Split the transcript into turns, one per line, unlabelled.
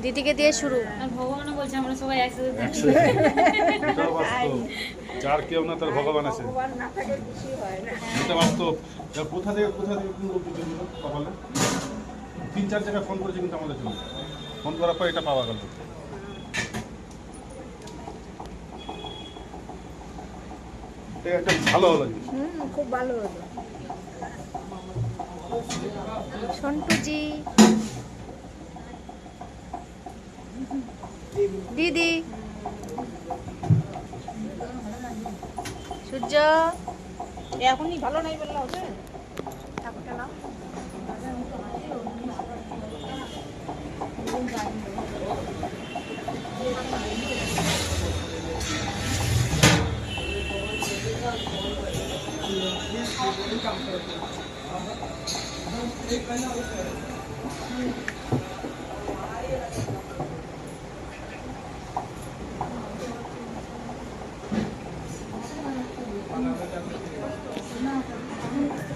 দিদিকে দিয়ে শুরু।
ভগবানও বলছে আমরা সবাই একসাথে থাকি।
যার কেউ না তার ভগবান আছে, এটা বাস্তব। কোথা থেকে সকালে 3-4 জায়গায় ফোন করেছি, কিন্তু আমাদের জন্য ফোন করার পর এটা পাওয়া গেল। এটা ভালো হলো,
খুব ভালো হলো। সন্টুজি, দিদি, সূর্য
এখনই ভালো নাই বললে হবে।
ঠাকুরটা নাও।